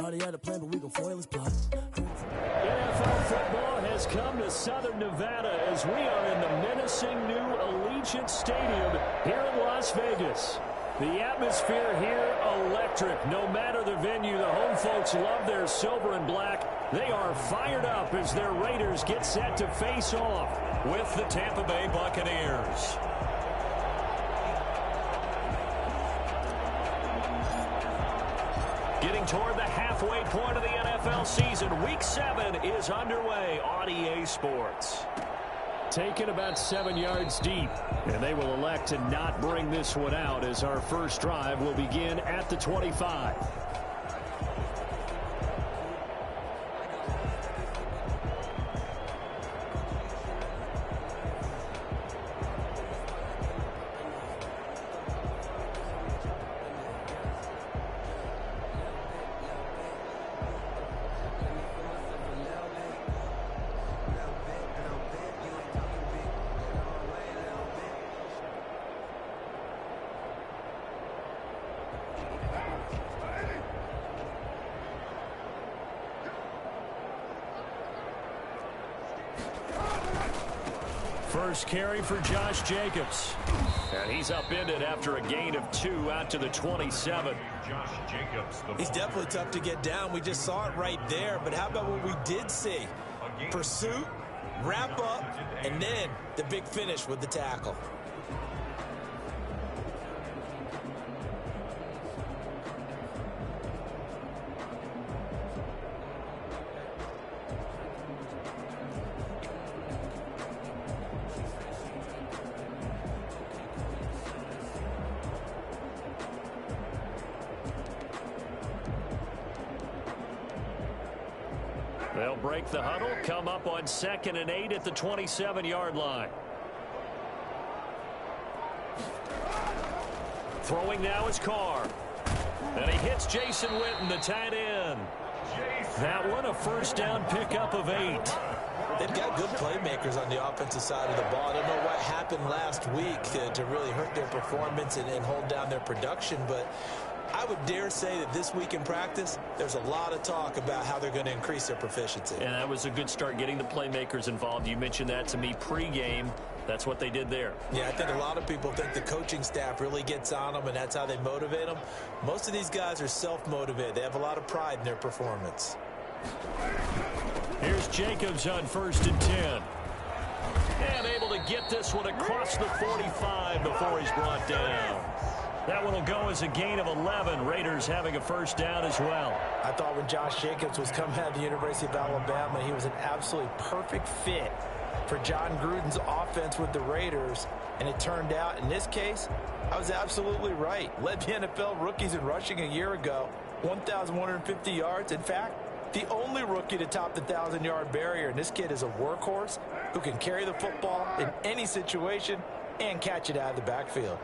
already had a plan, but we gon' foil his plot. NFL football has come to Southern Nevada as we are in the menacing new Allegiant Stadium here in Las Vegas. The atmosphere here electric. No matter the venue, the home folks love their silver and black. They are fired up as their Raiders get set to face off with the Tampa Bay Buccaneers. Getting toward the halfway point of the NFL season, Week 7 is underway on EA Sports. Taken about 7 yards deep, and they will elect to not bring this one out as our first drive will begin at the 25. First carry for Josh Jacobs. And he's upended after a gain of 2 out to the 27. Josh Jacobs. He's definitely tough to get down. We just saw it right there. But how about what we did see? Pursuit, wrap up, and then the big finish with the tackle. They'll break the huddle, come up on 2nd and 8 at the 27-yard line. Throwing now is Carr. And he hits Jason Witten, the tight end. That one, a first down pickup of 8. They've got good playmakers on the offensive side of the ball. I don't know what happened last week to really hurt their performance and hold down their production, but I would dare say that this week in practice, there's a lot of talk about how they're going to increase their proficiency. And that was a good start, getting the playmakers involved. You mentioned that to me pregame. That's what they did there. Yeah, I think a lot of people think the coaching staff really gets on them, and that's how they motivate them. Most of these guys are self-motivated. They have a lot of pride in their performance. Here's Jacobs on 1st and 10. And able to get this one across the 45 before he's brought down. That one will go as a gain of 11. Raiders having a first down as well. I thought when Josh Jacobs was coming out of the University of Alabama, he was an absolutely perfect fit for John Gruden's offense with the Raiders. And it turned out, in this case, I was absolutely right. Led the NFL rookies in rushing a year ago, 1,150 yards. In fact, the only rookie to top the 1,000-yard barrier. And this kid is a workhorse who can carry the football in any situation and catch it out of the backfield.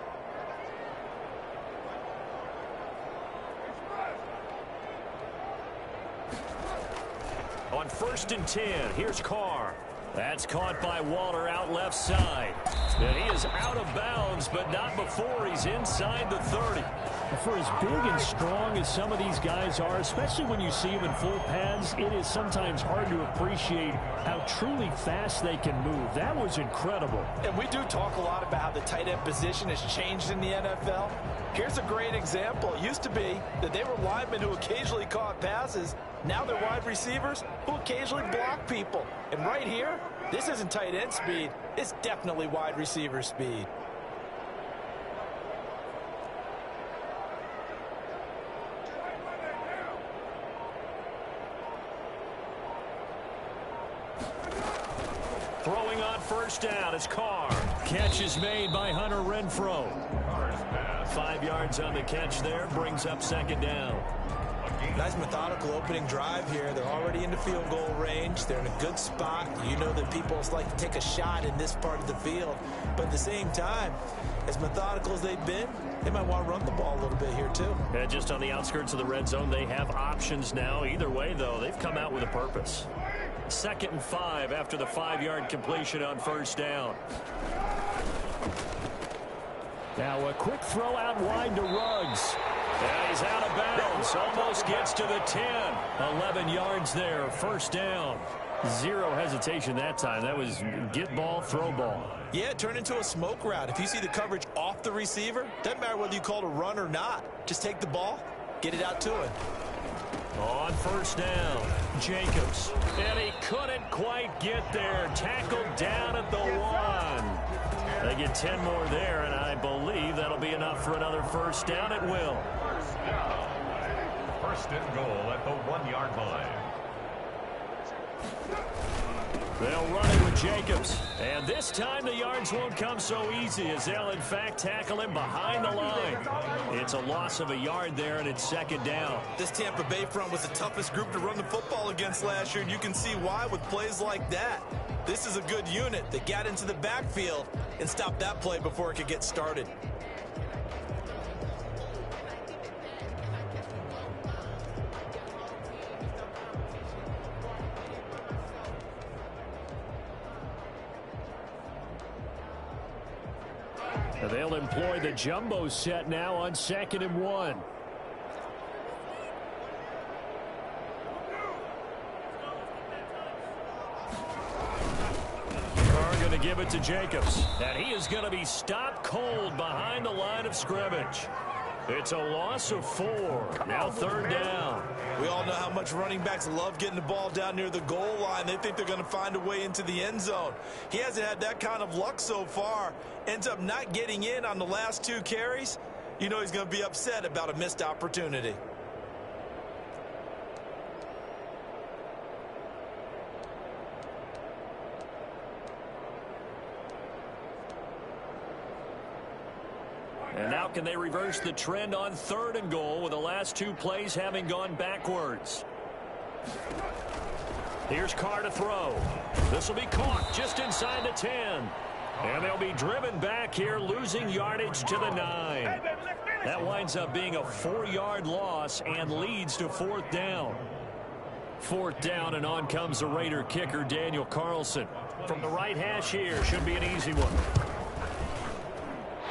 On 1st and 10, here's Carr. That's caught by Waller out left side. And he is out of bounds, but not before he's inside the 30. For as big and strong as some of these guys are, especially when you see them in full pads, it is sometimes hard to appreciate how truly fast they can move. That was incredible. And we do talk a lot about how the tight end position has changed in the NFL. Here's a great example. It used to be that they were linemen who occasionally caught passes. Now they're wide receivers who occasionally block people. And right here, this isn't tight end speed. It's definitely wide receiver speed. Throwing on 1st down is Carr. Catch is made by Hunter Renfrow. 5 yards on the catch there, brings up 2nd down. Nice methodical opening drive here. They're already in the field goal range. They're in a good spot. You know that people like to take a shot in this part of the field. But at the same time, as methodical as they've been, they might want to run the ball a little bit here too. Yeah, just on the outskirts of the red zone, they have options now. Either way, though, they've come out with a purpose. 2nd and 5 after the 5-yard completion on 1st down. Now a quick throw out wide to Ruggs. And he's out of bounds. This almost gets to the 10. 11 yards there, first down. Zero hesitation that time. That was get ball, throw ball. Yeah, turn into a smoke route. If you see the coverage off the receiver, doesn't matter whether you call it a run or not. Just take the ball, get it out to him. On first down, Jacobs. And he couldn't quite get there. Tackled down at the 1. They get 10 more there, and I believe that'll be enough for another first down. It will. First and goal at the 1-yard line. They'll run it with Jacobs. And this time the yards won't come so easy as they'll, in fact, tackle him behind the line. It's a loss of a yard there, and it's second down. This Tampa Bay front was the toughest group to run the football against last year, and you can see why with plays like that. This is a good unit that got into the backfield and stopped that play before it could get started. They'll employ the jumbo set now on 2nd and 1. They're going to give it to Jacobs. And he is going to be stopped cold behind the line of scrimmage. It's a loss of 4. Now third down. We all know how much running backs love getting the ball down near the goal line. They think they're going to find a way into the end zone. He hasn't had that kind of luck so far. Ends up not getting in on the last 2 carries. You know he's going to be upset about a missed opportunity. And now can they reverse the trend on 3rd and goal with the last 2 plays having gone backwards? Here's Carr to throw. This will be caught just inside the 10. And they'll be driven back here, losing yardage to the 9. That winds up being a 4-yard loss and leads to 4th down. 4th down, and on comes the Raider kicker, Daniel Carlson. From the right hash here, should be an easy one.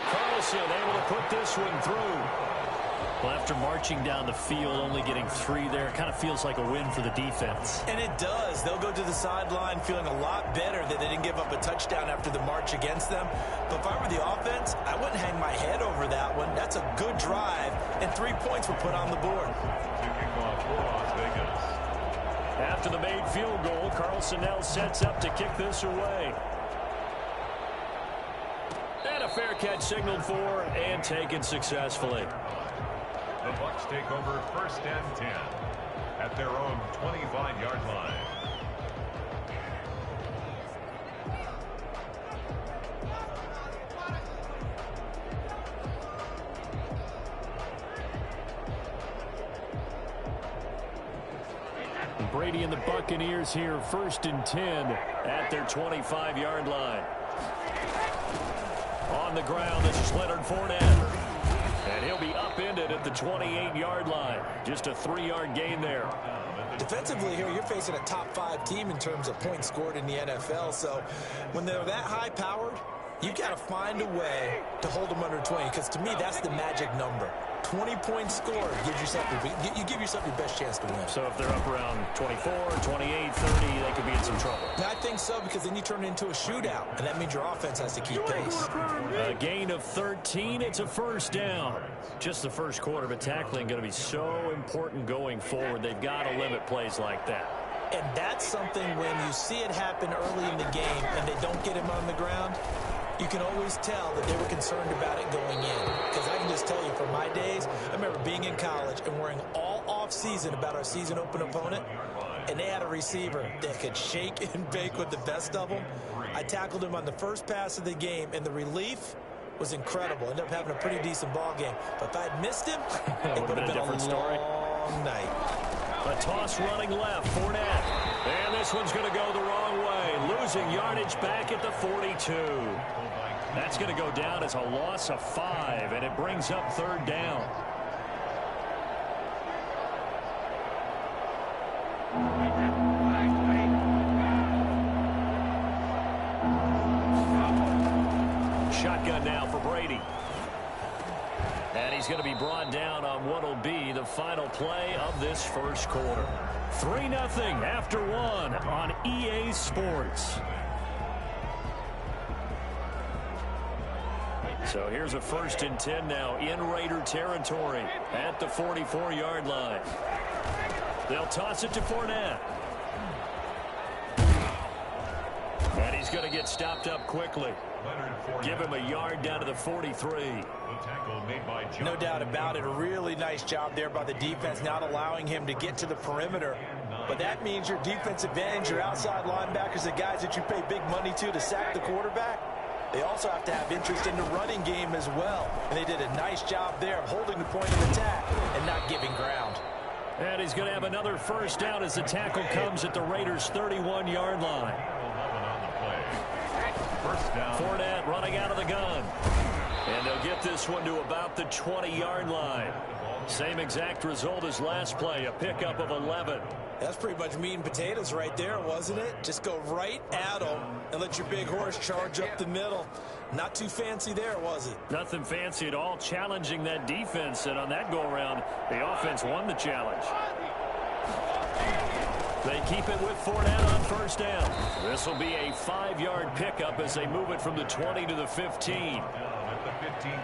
Carlson able to put this one through. Well, after marching down the field, only getting 3 there, kind of feels like a win for the defense. And it does. They'll go to the sideline feeling a lot better that they didn't give up a touchdown after the march against them. But if I were the offense, I wouldn't hang my head over that one. That's a good drive, and 3 points were put on the board. After the made field goal, Carlson now sets up to kick this away. And a fair catch signaled for and taken successfully. The Bucs take over 1st and 10 at their own 25-yard line. Brady and the Buccaneers here, 1st and 10 at their 25-yard line. On the ground, this is Leonard Fournette. And he'll be upended at the 28-yard line. Just a 3-yard gain there. Defensively here, you're facing a top 5 team in terms of points scored in the NFL. So when they're that high-powered, you got to find a way to hold them under 20. Because to me, that's the magic number. 20 points scored gives yourself you give yourself your best chance to win. So if they're up around 24, 28, 30, they could be in some trouble. I think so, because then you turn it into a shootout, and that means your offense has to keep pace. A gain of 13. It's a first down. Just the first quarter, but tackling going to be so important going forward. They've got to limit plays like that. And that's something when you see it happen early in the game and they don't get him on the ground, you can always tell that they were concerned about it going in. Because I can just tell you from my days, I remember being in college and worrying all off-season about our season open opponent, and they had a receiver that could shake and bake with the best of them. I tackled him on the first pass of the game, and the relief was incredible. Ended up having a pretty decent ball game. But if I had missed him, it would have been a different story. Long night. A toss running left, Fournette. And this one's going to go the wrong way. Losing yardage back at the 42. That's going to go down as a loss of 5, and it brings up 3rd down. Shotgun now for Brady. And he's going to be brought down on what will be the final play of this first quarter. 3-0 after one on EA Sports. So here's a 1st and 10 now in Raider territory at the 44-yard line. They'll toss it to Fournette. And he's going to get stopped up quickly. Give him a yard down to the 43. No doubt about it. A really nice job there by the defense, not allowing him to get to the perimeter. But that means your defensive ends, your outside linebackers, the guys that you pay big money to sack the quarterback, they also have to have interest in the running game as well. And they did a nice job there of holding the point of attack and not giving ground. And he's going to have another first down as the tackle comes at the Raiders' 31-yard line. Fournette running out of the gun. And they'll get this one to about the 20-yard line. Same exact result as last play, a pickup of 11. That's pretty much meat and potatoes right there, wasn't it? Just go right at them and let your big horse charge up the middle. Not too fancy there, was it? Nothing fancy at all, challenging that defense. And on that go-around, the offense won the challenge. They keep it with Fournette on first down. This will be a 5-yard pickup as they move it from the 20 to the 15.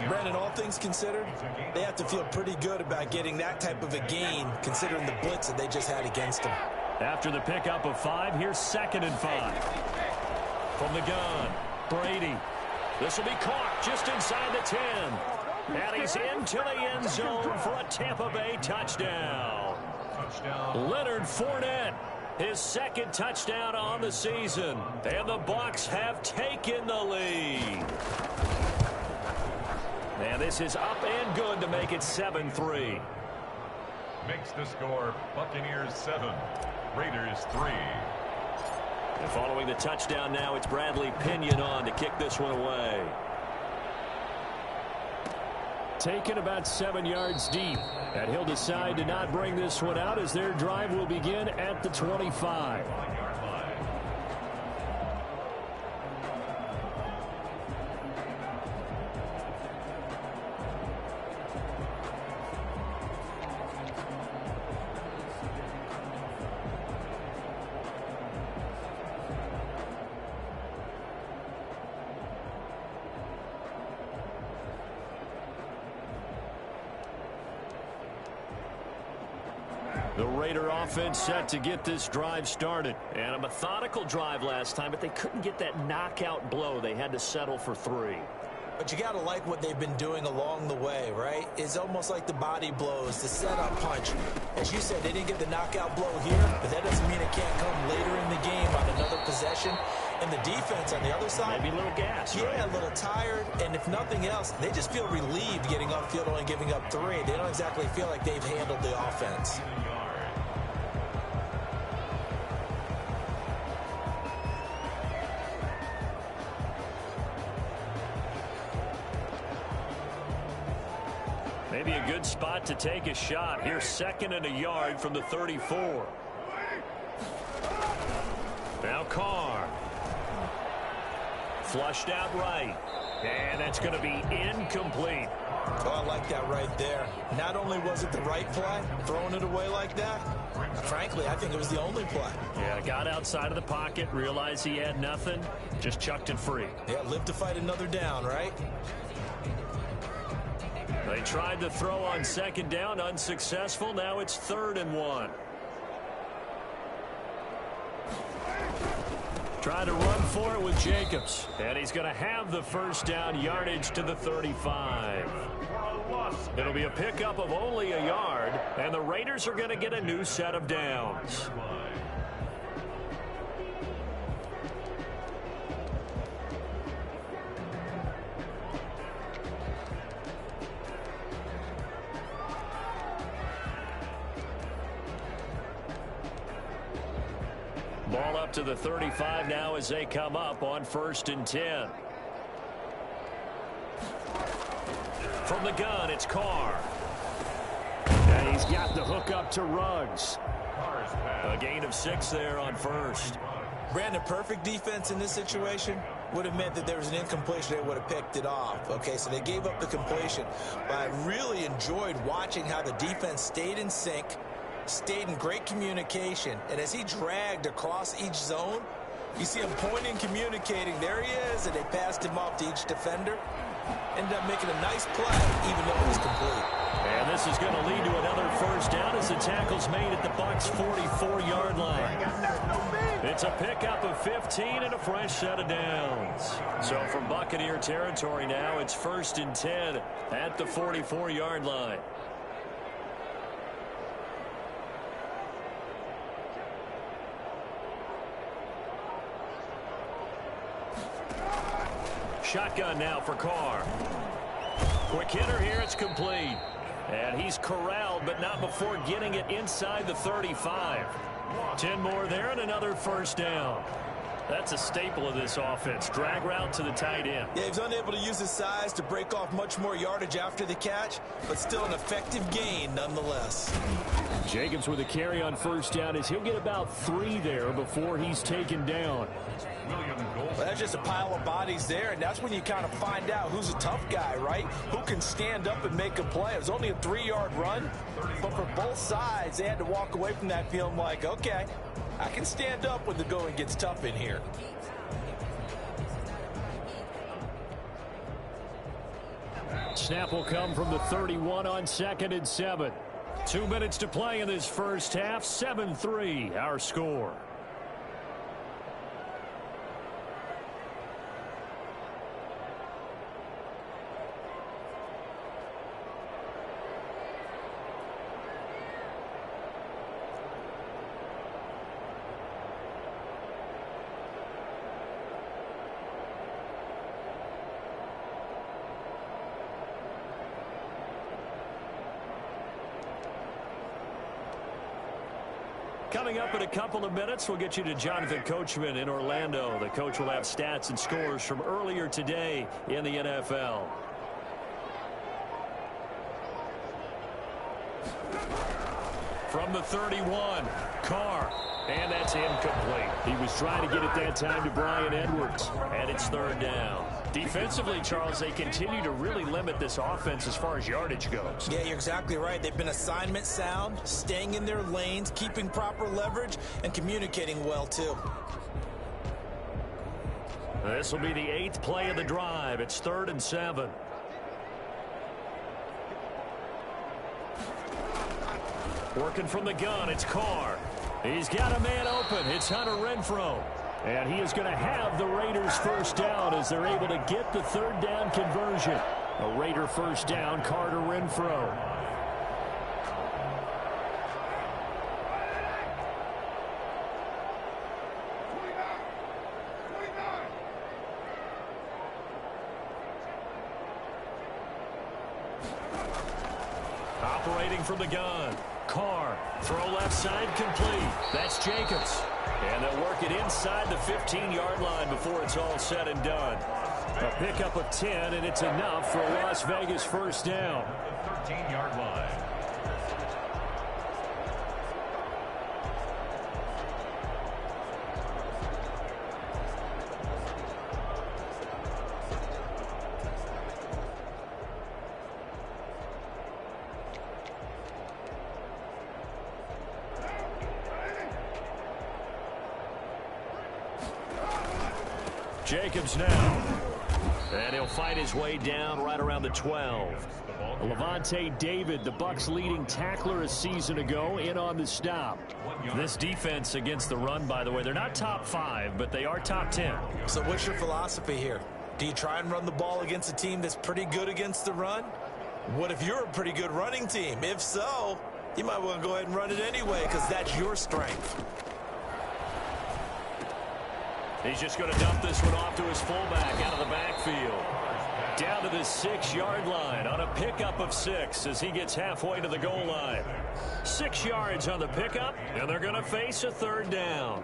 Brandon, all things considered, they have to feel pretty good about getting that type of a gain considering the blitz that they just had against them. After the pickup of 5, here's 2nd and 5. From the gun, Brady. This will be caught just inside the 10. And he's into the end zone for a Tampa Bay touchdown. Leonard Fournette, his 2nd touchdown on the season. And the Bucs have taken the lead. And this is up and good to make it 7-3. Makes the score Buccaneers 7, Raiders 3. And following the touchdown now, it's Bradley Pinion on to kick this one away. Taken about 7 yards deep. And he'll decide to not bring this one out as their drive will begin at the 25. The Raider offense set to get this drive started. And a methodical drive last time, but they couldn't get that knockout blow. They had to settle for 3. But you got to like what they've been doing along the way, right? It's almost like the body blows, the setup punch. As you said, they didn't get the knockout blow here, but that doesn't mean it can't come later in the game on another possession. And the defense on the other side, maybe a little gas, yeah, right? A little tired. And if nothing else, they just feel relieved getting off field and giving up 3. They don't exactly feel like they've handled the offense. Maybe a good spot to take a shot. Here's 2nd and a yard from the 34. Now Carr. Flushed out right. And that's going to be incomplete. Oh, I like that right there. Not only was it the right play, throwing it away like that, frankly, I think it was the only play. Yeah, got outside of the pocket, realized he had nothing, just chucked it free. Yeah, live to fight another down, right? They tried to throw on 2nd down, unsuccessful. Now it's 3rd and 1. Try to run for it with Jacobs. And he's going to have the first down, yardage to the 35. It'll be a pickup of only a yard, and the Raiders are going to get a new set of downs. Ball up to the 35 now as they come up on 1st and 10. From the gun, it's Carr. And he's got the hook up to Ruggs. A gain of 6 there on 1st. Brandon, perfect defense in this situation. would have meant that there was an incompletion. They would have picked it off. Okay, so they gave up the completion. But I really enjoyed watching how the defense stayed in sync, stayed in great communication, and as he dragged across each zone, you see him pointing, communicating. There he is, and they passed him off to each defender. Ended up making a nice play, even though it was complete. And this is going to lead to another first down as the tackle's made at the Bucs' 44-yard line. It's a pickup of 15 and a fresh set of downs. So from Buccaneer territory now, it's 1st and 10 at the 44-yard line. Shotgun now for Carr. Quick hitter here, it's complete. And he's corralled, but not before getting it inside the 35. 10 more there and another first down. That's a staple of this offense. Drag route to the tight end. Yeah, he's unable to use his size to break off much more yardage after the catch, but still an effective gain nonetheless. Jacobs with a carry on first down as he'll get about 3 there before he's taken down. Well, that's just a pile of bodies there, and that's when you kind of find out who's a tough guy, right? Who can stand up and make a play. It was only a 3-yard run, but for both sides, they had to walk away from that feeling like, okay, I can stand up when the going gets tough in here. Snap will come from the 31 on 2nd and 7. 2 minutes to play in this first half. 7-3 our score. Coming up in a couple of minutes, we'll get you to Jonathan Coachman in Orlando. The coach will have stats and scores from earlier today in the NFL. From the 31, Carr. And that's incomplete. He was trying to get it that time to Brian Edwards. And it's 3rd down. Defensively, Charles, they continue to really limit this offense as far as yardage goes. Yeah, you're exactly right. They've been assignment sound, staying in their lanes, keeping proper leverage, and communicating well, too. This will be the 8th play of the drive. It's 3rd and 7. Working from the gun, it's Carr. He's got a man open. It's Hunter Renfrow. And he is going to have the Raiders first down as they're able to get the 3rd down conversion. A Raider first down, Carter Renfrow. Operating from the gun. Carr, throw left side complete. That's Jacobs. And they'll work it inside the 15-yard line before it's all said and done. A pickup of 10, and it's enough for a Las Vegas first down. The 13-yard line. Jacobs now. And he'll fight his way down right around the 12. Levante David, the Bucs' leading tackler a season ago, in on the stop. This defense against the run, by the way, they're not top 5, but they are top 10. So what's your philosophy here? Do you try and run the ball against a team that's pretty good against the run? What if you're a pretty good running team? If so, you might want to go ahead and run it anyway because that's your strength. He's just going to dump this one off to his fullback out of the backfield. Down to the 6-yard line on a pickup of 6 as he gets halfway to the goal line. 6 yards on the pickup, and they're going to face a 3rd down.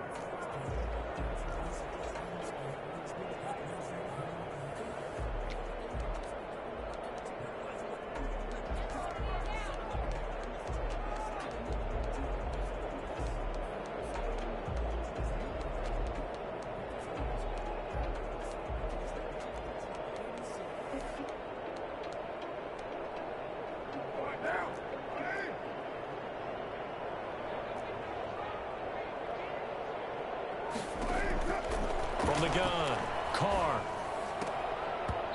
From the gun, Carr.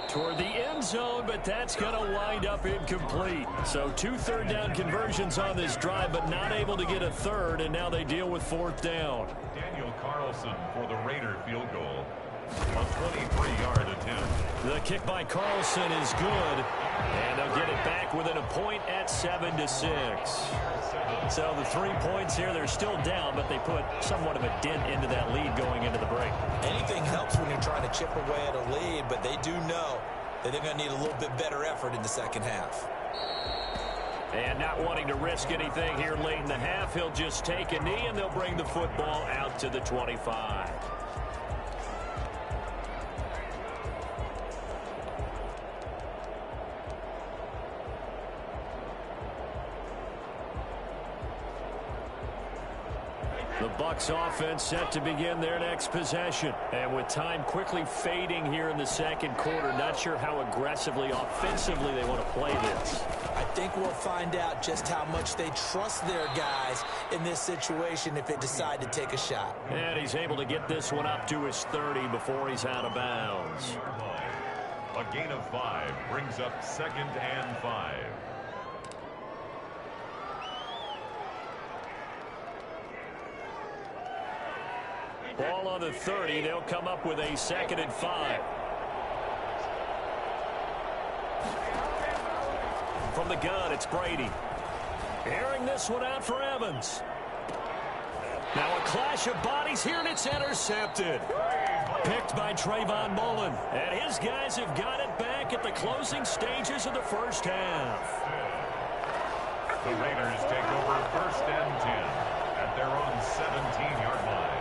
Toward the end zone, but that's going to wind up incomplete. So 2 third-down conversions on this drive, but not able to get a third, and now they deal with 4th down. Daniel Carlson for the Raider field goal. A 23-yard attempt. The kick by Carlson is good, and they'll get it back within a point at 7-6. So the 3 points here, they're still down, but they put somewhat of a dent into that lead going into the break. Anything helps when you're trying to chip away at a lead, but they do know that they're going to need a little bit better effort in the second half. And not wanting to risk anything here late in the half, he'll just take a knee, and they'll bring the football out to the 25. The Bucs offense set to begin their next possession. And with time quickly fading here in the second quarter, not sure how aggressively, offensively they want to play this. I think we'll find out just how much they trust their guys in this situation if they decide to take a shot. And he's able to get this one up to his 30 before he's out of bounds. A gain of 5 brings up 2nd and 5. Ball on the 30. They'll come up with a 2nd and 5. From the gun, it's Brady. Airing this one out for Evans. Now a clash of bodies here, and it's intercepted. Picked by Trayvon Mullen. And his guys have got it back at the closing stages of the first half. The Raiders take over 1st and 10 at their own 17-yard line.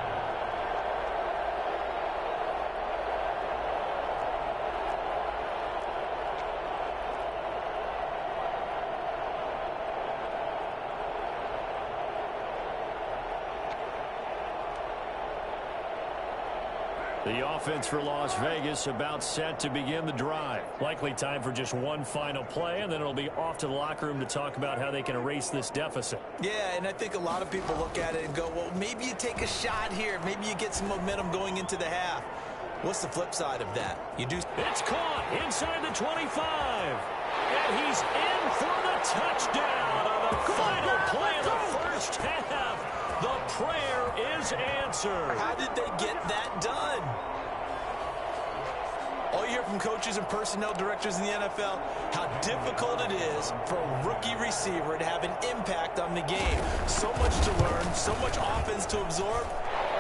The offense for Las Vegas about set to begin the drive. Likely time for just one final play, and then it'll be off to the locker room to talk about how they can erase this deficit. Yeah, and I think a lot of people look at it and go, well, maybe you take a shot here. Maybe you get some momentum going into the half. What's the flip side of that? You do. It's caught inside the 25. And he's in for the touchdown on the final play of the first half. The prayer is answered. How did they get that done? All you hear from coaches and personnel directors in the NFL, how difficult it is for a rookie receiver to have an impact on the game. So much to learn, so much offense to absorb.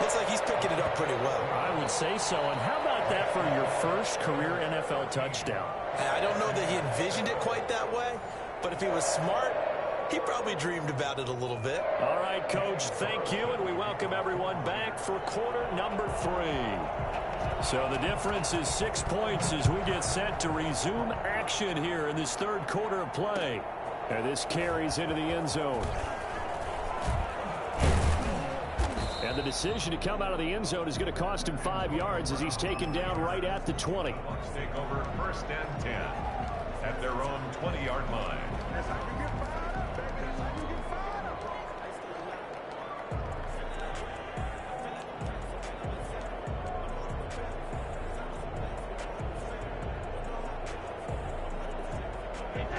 Looks like he's picking it up pretty well. I would say so. And how about that for your first career NFL touchdown? I don't know that he envisioned it quite that way, but if he was smart, he probably dreamed about it a little bit. All right, Coach, thank you, and we welcome everyone back for quarter number 3. So the difference is 6 points as we get set to resume action here in this third quarter of play. And this carries into the end zone. And the decision to come out of the end zone is going to cost him 5 yards as he's taken down right at the 20. Bucs take over 1st and 10 at their own 20-yard line.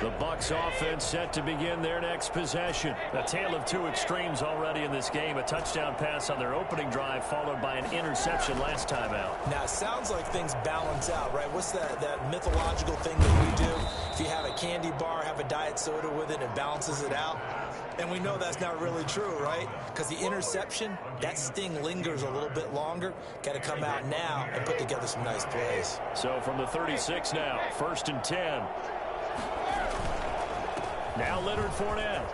The Bucs offense set to begin their next possession. A tale of two extremes already in this game. A touchdown pass on their opening drive followed by an interception last time out. Now, it sounds like things balance out, right? What's that mythological thing that we do? If you have a candy bar, have a diet soda with it, it balances it out. And we know that's not really true, right? Because the interception, that sting lingers a little bit longer. Got to come out now and put together some nice plays. So from the 36 now, 1st and 10. Now Leonard Fournette.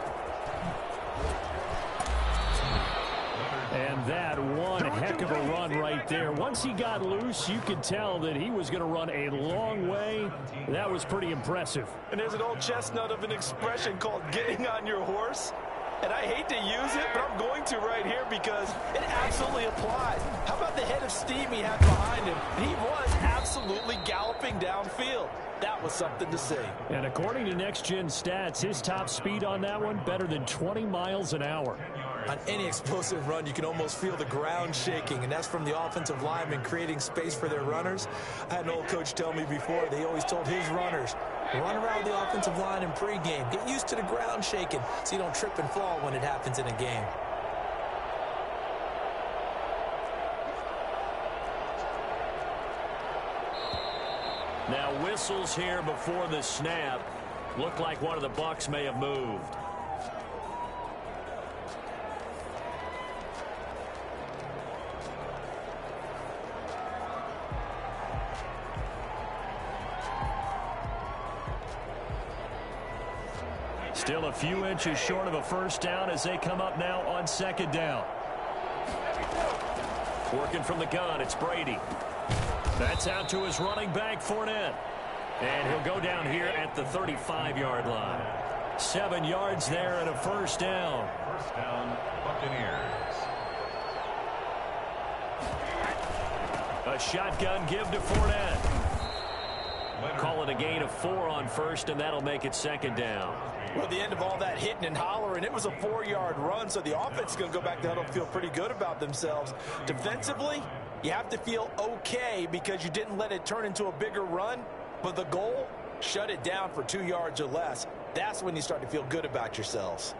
And that one heck of a run right there. Once he got loose, you could tell that he was going to run a long way. That was pretty impressive. And there's an old chestnut of an expression called getting on your horse. And I hate to use it, but I'm going to right here because it absolutely applies. How about the head of steam he had behind him? He was absolutely galloping downfield. That was something to see. And according to Next Gen Stats, his top speed on that one, better than 20 miles an hour. 10 yards. On any explosive run, you can almost feel the ground shaking, and that's from the offensive linemen creating space for their runners. I had an old coach tell me before, they always told his runners, run around the offensive line in pregame. Get used to the ground shaking so you don't trip and fall when it happens in a game. Now whistles here before the snap. Looked like one of the Bucs may have moved. Still a few inches short of a first down as they come up now on second down. Working from the gun, it's Brady. That's out to his running back, Fournette. And he'll go down here at the 35-yard line. 7 yards there and a first down. First down, Buccaneers. A shotgun give to Fournette. Call it a gain of 4 on first, and that'll make it second down. Well, at the end of all that hitting and hollering, it was a 4-yard run, so the offense is going to go back to huddle, feel pretty good about themselves. Defensively, you have to feel okay because you didn't let it turn into a bigger run, but the goal, shut it down for 2 yards or less. That's when you start to feel good about yourselves.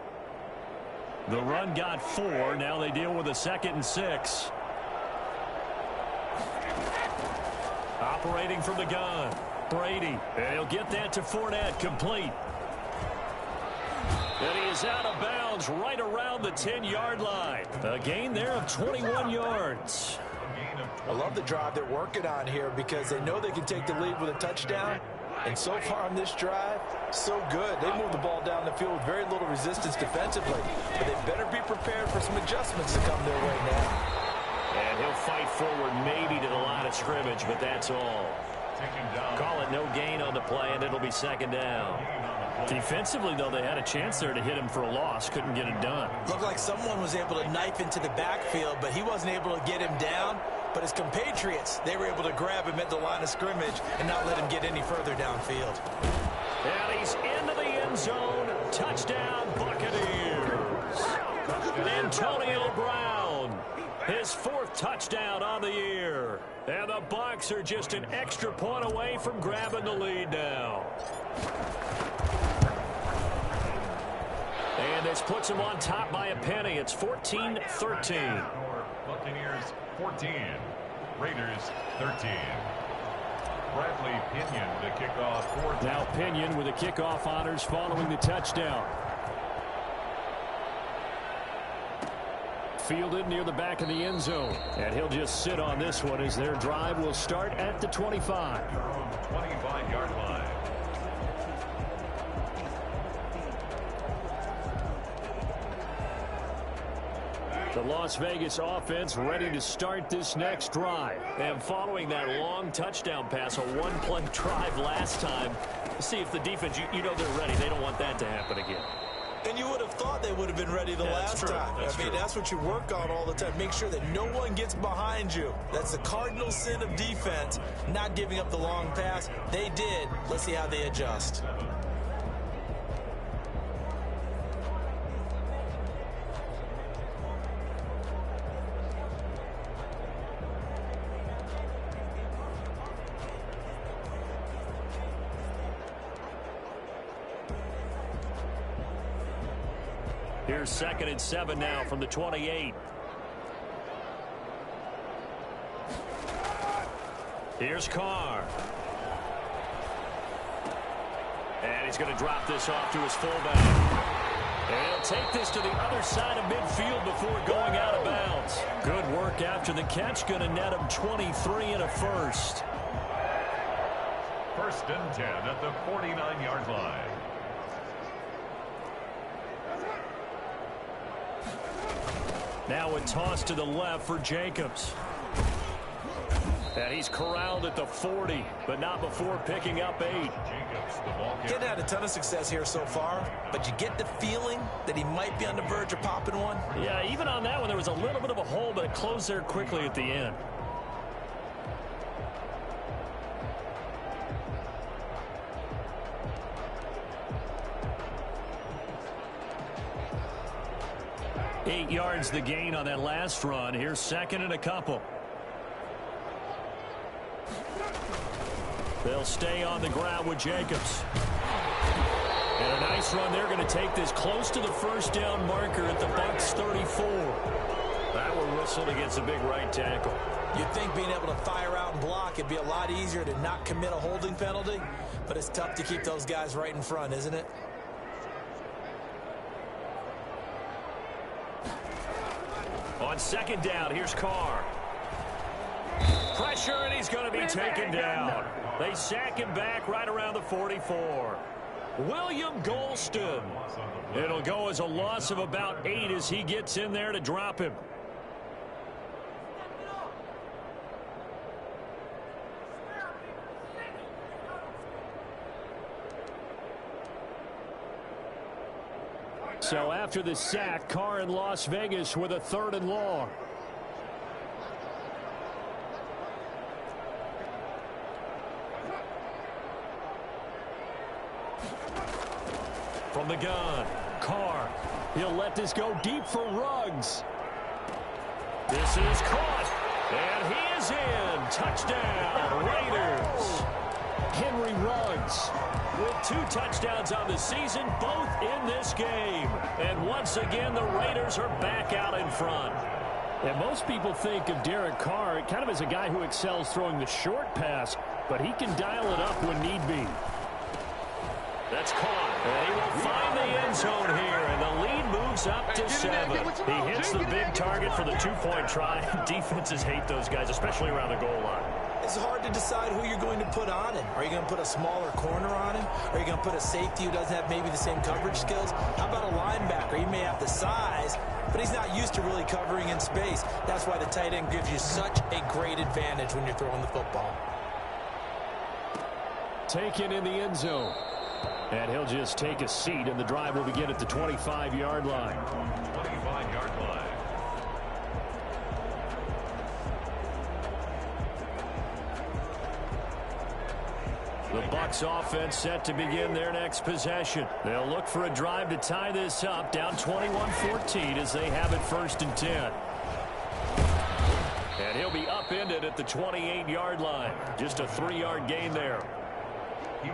The run got 4. Now they deal with a 2nd and 6. Operating from the gun. Brady, and he'll get that to Fournette, complete. And he is out of bounds right around the 10-yard line. A gain there of 21 yards. I love the drive they're working on here because they know they can take the lead with a touchdown. And so far on this drive, so good. They move the ball down the field with very little resistance defensively. But they better be prepared for some adjustments to come their way now. And he'll fight forward maybe to the line of scrimmage, but that's all. Call it no gain on the play, and it'll be second down. Defensively, though, they had a chance there to hit him for a loss. Couldn't get it done. Looked like someone was able to knife into the backfield, but he wasn't able to get him down. But his compatriots, they were able to grab him at the line of scrimmage and not let him get any further downfield. And he's into the end zone. Touchdown, Buccaneers. Antonio Brown, his 4th touchdown on the year. And the Bucs are just an extra point away from grabbing the lead now. And this puts them on top by a penny. It's 14-13. Buccaneers 14, Raiders 13. Bradley Pinion to kick off. Now Pinion with the kickoff honors following the touchdown. Fielded near the back of the end zone. And he'll just sit on this one as their drive will start at the 25. 25-yard line. The Las Vegas offense ready to start this next drive. And following that long touchdown pass, a one-play drive last time, see if the defense, you know they're ready. They don't want that to happen again. And you would have thought they would have been ready the last time. I mean, that's what you work on all the time. Make sure that no one gets behind you. That's the cardinal sin of defense, not giving up the long pass. They did. Let's see how they adjust. Here's 2nd and 7 now from the 28. Here's Carr. And he's going to drop this off to his fullback. And he'll take this to the other side of midfield before going out of bounds. Good work after the catch. Going to net him 23 and a first. 1st and 10 at the 49-yard line. Now a toss to the left for Jacobs. And he's corralled at the 40, but not before picking up 8. Jacobs, the ball carrier. Didn't had a ton of success here so far, but you get the feeling that he might be on the verge of popping one. Yeah, even on that one, there was a little bit of a hole, but it closed there quickly at the end. 8 yards the gain on that last run. Here's second and a couple. They'll stay on the ground with Jacobs. And a nice run. They're going to take this close to the first down marker at the Bucs 34. That will whistle against a big right tackle. You'd think being able to fire out and block, it'd be a lot easier to not commit a holding penalty, but it's tough to keep those guys right in front, isn't it? On second down, here's Carr. Pressure, and he's going to be taken down. They sack him back right around the 44. William Golston. It'll go as a loss of about 8 as he gets in there to drop him. So after the sack, Carr in Las Vegas with a 3rd and long. From the gun, Carr. He'll let this go deep for Ruggs. This is caught, and he is in. Touchdown, Raiders. Henry Ruggs with 2 touchdowns on the season, both in this game. And once again, the Raiders are back out in front. And most people think of Derek Carr kind of as a guy who excels throwing the short pass, but he can dial it up when need be. That's caught. And he will find the end zone here, and the lead moves up to 7. He hits the big target for the 2-point try. Defenses hate those guys, especially around the goal line. It's hard to decide who you're going to put on him. Are you going to put a smaller corner on him? Are you going to put a safety who doesn't have maybe the same coverage skills? How about a linebacker? He may have the size, but he's not used to really covering in space. That's why the tight end gives you such a great advantage when you're throwing the football. Taken in the end zone. And he'll just take a seat, and the drive will begin at the 25-yard line. 25-yard line. The Bucs offense set to begin their next possession. They'll look for a drive to tie this up, down 21-14 as they have it 1st and 10. And he'll be upended at the 28-yard line. Just a 3-yard gain there.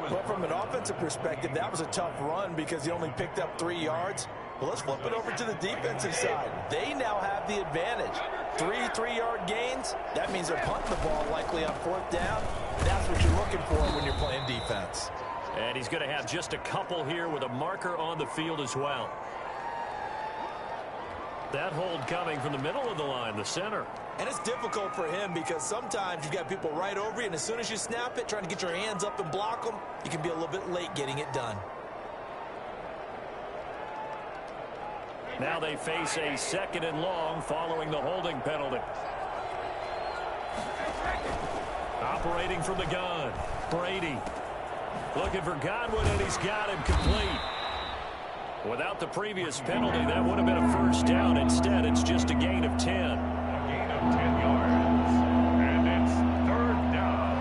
But from an offensive perspective, that was a tough run because he only picked up 3 yards. Well, let's flip it over to the defensive side. They now have the advantage. 3 3-yard gains. That means they're punting the ball likely on 4th down. That's what you're looking for when you're playing defense. And he's going to have just a couple here with a marker on the field as well. That hold coming from the middle of the line, the center. And it's difficult for him because sometimes you've got people right over you, and as soon as you snap it, trying to get your hands up and block them, you can be a little bit late getting it done. Now they face a 2nd and long following the holding penalty. Operating from the gun, Brady. Looking for Godwin, and he's got him complete. Without the previous penalty, that would have been a 1st down. Instead, it's just a gain of 10. A gain of 10 yards. And it's 3rd down.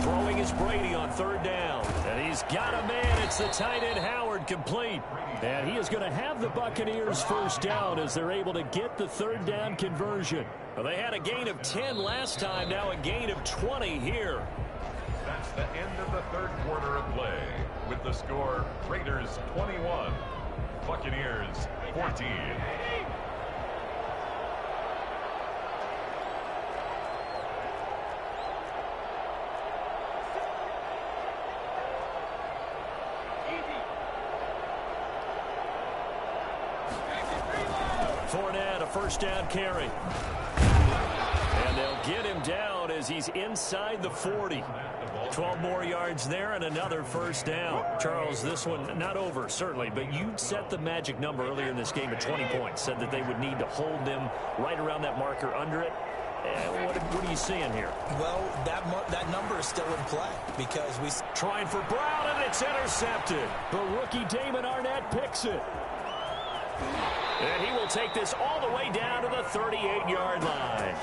Throwing is Brady on 3rd down. And he's got a man. It's the tight end Howard complete. And he is going to have the Buccaneers 1st down as they're able to get the 3rd down conversion. Well, they had a gain of 10 last time. Now a gain of 20 here. That's the end of the 3rd quarter of play. With the score, Raiders 21, Buccaneers 14. Fournette, a 1st down carry. And they'll get him down as he's inside the 40. 12 more yards there and another 1st down. Charles, this one not over, certainly, but you set the magic number earlier in this game at 20 points. Said that they would need to hold them right around that marker under it. What are you seeing here? Well, that number is still in play because we... Trying for Brown, and it's intercepted. But rookie Damon Arnett picks it. And he will take this all the way down to the 38-yard line.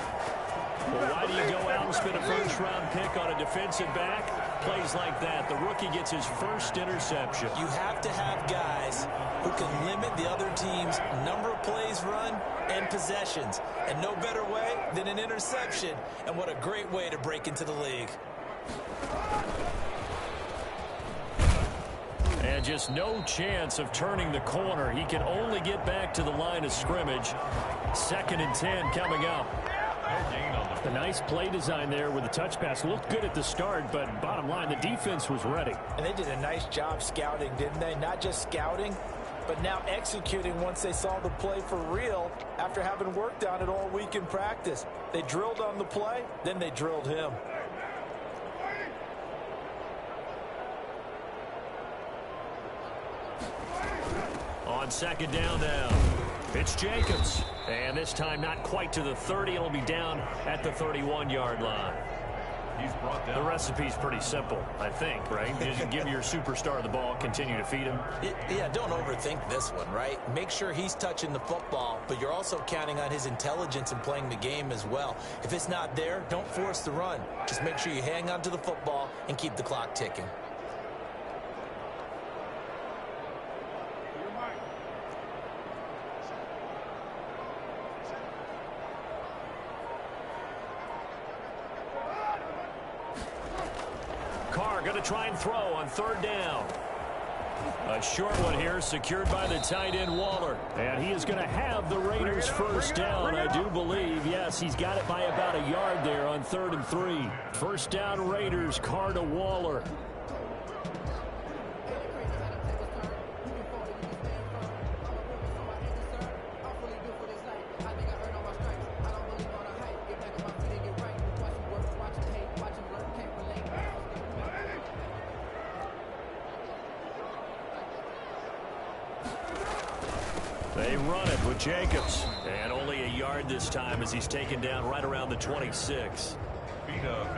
Well, why do you go out and spend a 1st-round pick on a defensive back? Plays like that. The rookie gets his 1st interception. You have to have guys who can limit the other team's number of plays run and possessions. And no better way than an interception. And what a great way to break into the league. And just no chance of turning the corner. He can only get back to the line of scrimmage. 2nd and 10 coming up. A nice play design there with the touch pass. Looked good at the start, but bottom line, the defense was ready. And they did a nice job scouting, didn't they? Not just scouting, but now executing once they saw the play for real after having worked on it all week in practice. They drilled on the play, then they drilled him. On 2nd down now, it's Jacobs. And this time not quite to the 30. It'll be down at the 31-yard line. He's brought down. The recipe's pretty simple, I think, right? Just give your superstar the ball, continue to feed him. Yeah, don't overthink this one, right? Make sure he's touching the football, but you're also counting on his intelligence in playing the game as well. If it's not there, don't force the run. Just make sure you hang on to the football and keep the clock ticking. Going to try and throw on 3rd down. A short one here, secured by the tight end Waller. And he is going to have the Raiders first down, I do believe. Yes, he's got it by about a yard there on 3rd and 3. First down Raiders, Carr to Waller. They run it with Jacobs. And only a yard this time as he's taken down right around the 26.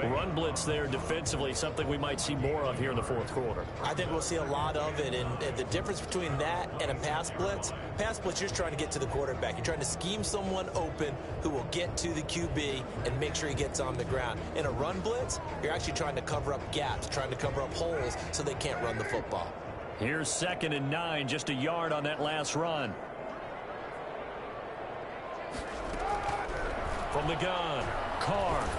Run blitz there defensively, something we might see more of here in the 4th quarter. I think we'll see a lot of it. And the difference between that and a pass blitz, you're just trying to get to the quarterback. You're trying to scheme someone open who will get to the QB and make sure he gets on the ground. In a run blitz, you're actually trying to cover up gaps, trying to cover up holes so they can't run the football. Here's 2nd and 9, just a yard on that last run. From the gun, Carr.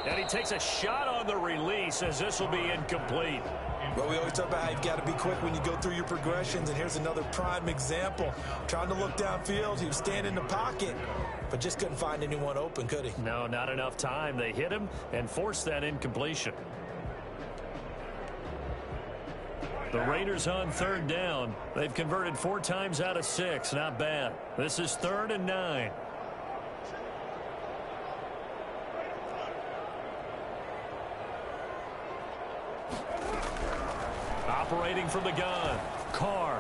And he takes a shot on the release as this will be incomplete. Well, we always talk about how you've got to be quick when you go through your progressions, and here's another prime example. Trying to look downfield, he was standing in the pocket, but just couldn't find anyone open, could he? No, not enough time. They hit him and forced that incompletion. The Raiders on 3rd down. They've converted 4 times out of 6. Not bad. This is 3rd and 9. Operating from the gun, Carr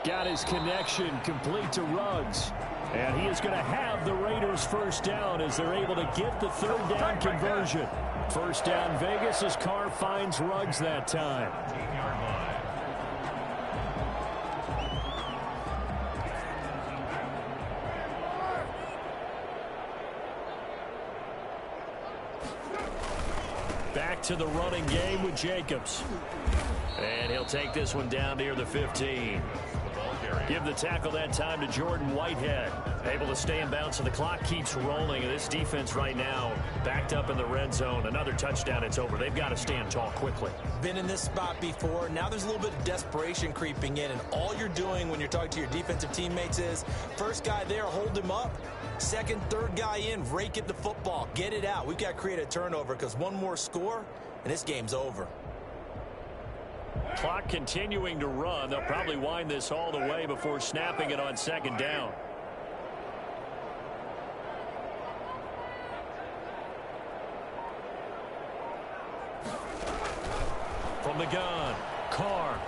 got his connection complete to Ruggs. And he is going to have the Raiders first down as they're able to get the 3rd down conversion. First down Vegas as Carr finds Ruggs that time. 18-yard line. Back to the running game with Jacobs. And he'll take this one down near the 15. Give the tackle that time to Jordan Whitehead. Able to stay in bounds, so the clock keeps rolling. And this defense right now backed up in the red zone. Another touchdown, it's over. They've got to stand tall quickly. Been in this spot before. Now there's a little bit of desperation creeping in. And all you're doing when you're talking to your defensive teammates is, first guy there, hold him up. Second, third guy in, rake at the football. Get it out. We've got to create a turnover because one more score, and this game's over. Clock continuing to run. They'll probably wind this all the way before snapping it on 2nd down. From the gun, Carr.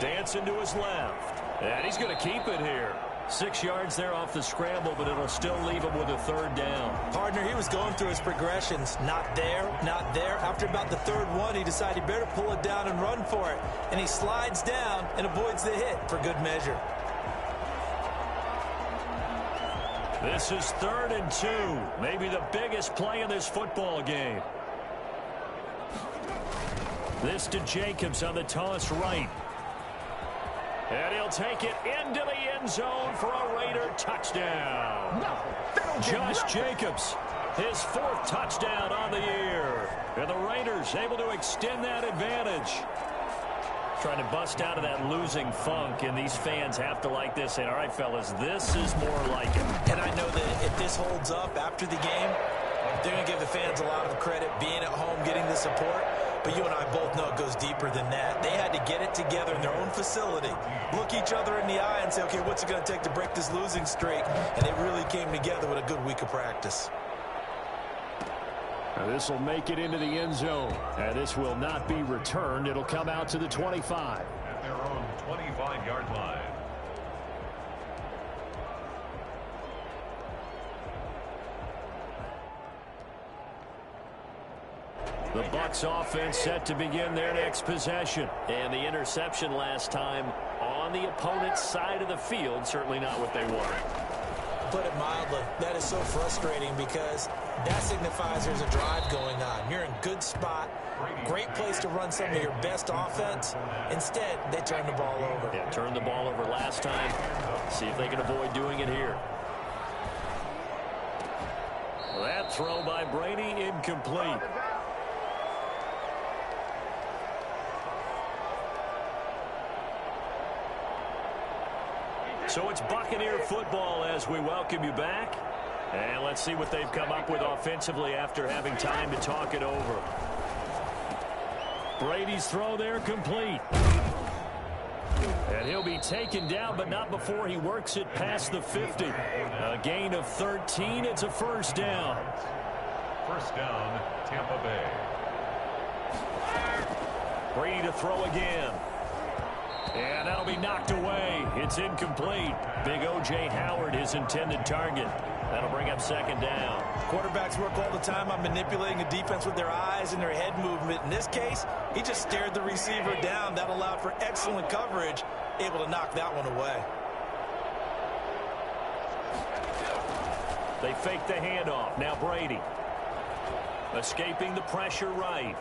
Dancing to his left. And he's going to keep it here. 6 yards there off the scramble, but it'll still leave him with a 3rd down. Partner, he was going through his progressions. Not there, not there. After about the 3rd one, he decided he better pull it down and run for it. And he slides down and avoids the hit for good measure. This is 3rd and 2. Maybe the biggest play in this football game. This to Jacobs on the toss right. And he'll take it into the end zone for a Raider touchdown. Josh Jacobs, his 4th touchdown on the year. And the Raiders able to extend that advantage. Trying to bust out of that losing funk, and these fans have to like this. And all right, fellas, this is more like it. And I know that if this holds up after the game, they're going to give the fans a lot of credit being at home, getting the support. But you and I both know it goes deeper than that. They had to get it together in their own facility, look each other in the eye and say, okay, what's it going to take to break this losing streak? And they really came together with a good week of practice. Now this will make it into the end zone. And this will not be returned. It'll come out to the 25. At their own 25-yard line. The Bucs offense set to begin their next possession. And the interception last time on the opponent's side of the field, certainly not what they wanted. Put it mildly, that is so frustrating because that signifies there's a drive going on. You're in good spot, great place to run some of your best offense. Instead, they turn the ball over. Yeah, turned the ball over last time. See if they can avoid doing it here. That throw by Brady incomplete. So it's Buccaneer football as we welcome you back. And let's see what they've come up with offensively after having time to talk it over. Brady's throw there complete. And he'll be taken down, but not before he works it past the 50. A gain of 13. It's a first down. First down, Tampa Bay. Brady to throw again. And that'll be knocked away. It's incomplete. Big O.J. Howard, his intended target. That'll bring up second down. Quarterbacks work all the time on manipulating a defense with their eyes and their head movement. In this case, he just stared the receiver down. That allowed for excellent coverage, able to knock that one away. They fake the handoff. Now Brady. Escaping the pressure right.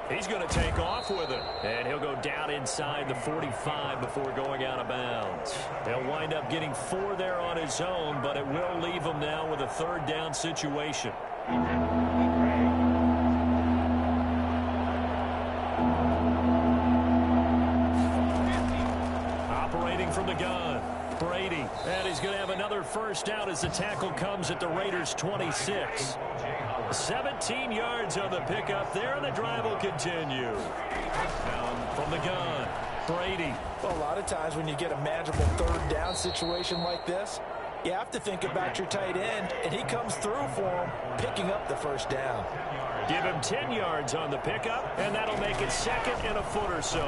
He's going to take off with it. And he'll go down inside the 45 before going out of bounds. He'll wind up getting 4 there on his own, but it will leave him now with a third down situation. Operating from the gun. Brady. And he's going to have another first down as the tackle comes at the Raiders' 26. 17 yards on the pickup there, and the drive will continue. Down from the gun. Brady. Well, a lot of times when you get a manageable third down situation like this, you have to think about your tight end, and he comes through for him, picking up the first down. Give him 10 yards on the pickup, and that'll make it second and a foot or so.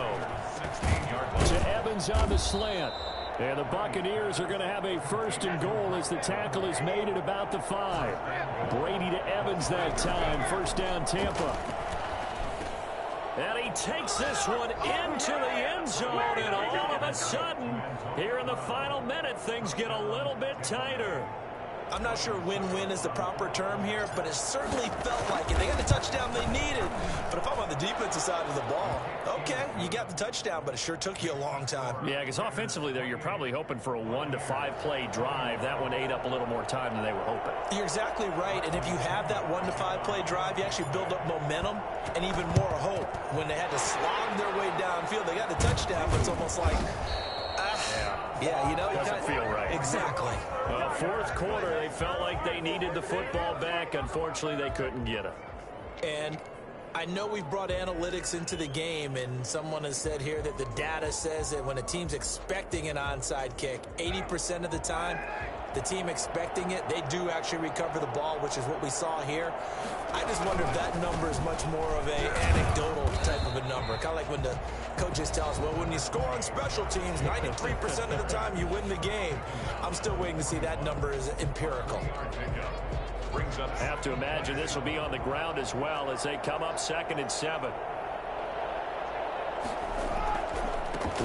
To Evans on the slant. And the Buccaneers are going to have a first and goal as the tackle is made at about the 5. Brady to Evans that time. First down, Tampa. And he takes this one into the end zone, and all of a sudden, here in the final minute, things get a little bit tighter. I'm not sure win-win is the proper term here, but it certainly felt like it. They got the touchdown they needed. But if I'm on the defensive side of the ball, okay, you got the touchdown, but it sure took you a long time. Yeah, because offensively there, you're probably hoping for a 1 to 5 play drive. That one ate up a little more time than they were hoping. You're exactly right, and if you have that 1 to 5 play drive, you actually build up momentum and even more hope. When they had to slog their way downfield, they got the touchdown, but it's almost like, yeah, you know, it doesn't feel right. Exactly. Well, fourth quarter, they felt like they needed the football back. Unfortunately, they couldn't get it. And I know we've brought analytics into the game, and someone has said here that the data says that when a team's expecting an onside kick, 80% of the time, the team expecting it, they do actually recover the ball, which is what we saw here. I just wonder if that number is much more of a anecdotal type of a number. Kind of like when the coaches tell us, well, when you score on special teams, 93% of the time you win the game. I'm still waiting to see that number is empirical. Have to imagine this will be on the ground as well as they come up second and 7.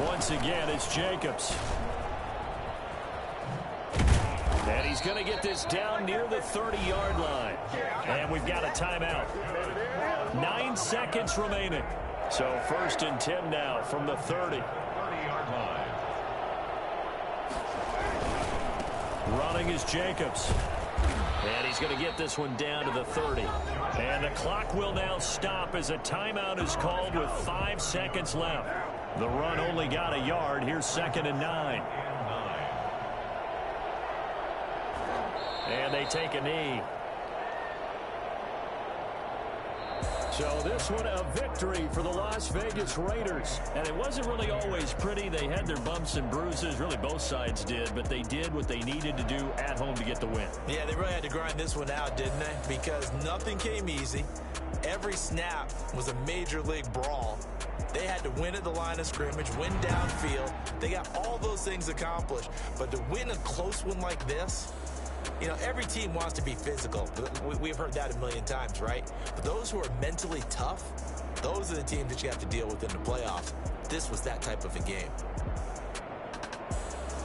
Once again, it's Jacobs. And he's going to get this down near the 30-yard line. And we've got a timeout. 9 seconds remaining. So first and 10 now from the 30. Running is Jacobs. And he's going to get this one down to the 30. And the clock will now stop as a timeout is called with 5 seconds left. The run only got a yard. Here's 2nd and 9. And they take a knee. So this one a victory for the Las Vegas Raiders. And it wasn't really always pretty. They had their bumps and bruises. Really both sides did. But they did what they needed to do at home to get the win. Yeah, they really had to grind this one out, didn't they? Because nothing came easy. Every snap was a major league brawl. They had to win at the line of scrimmage, win downfield. They got all those things accomplished. But to win a close one like this, you know, every team wants to be physical. We've heard that a million times, right? But those who are mentally tough, those are the teams that you have to deal with in the playoffs. This was that type of a game.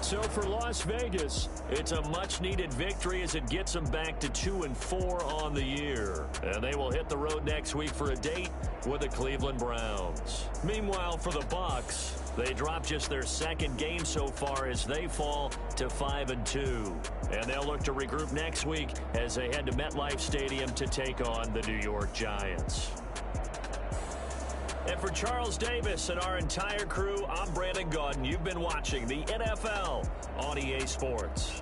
So for Las Vegas, it's a much-needed victory as it gets them back to 2-4 on the year. And they will hit the road next week for a date with the Cleveland Browns. Meanwhile, for the Bucs, they drop just their 2nd game so far as they fall to 5-2. And they'll look to regroup next week as they head to MetLife Stadium to take on the New York Giants. And for Charles Davis and our entire crew, I'm Brandon Gaudin. You've been watching the NFL on EA Sports.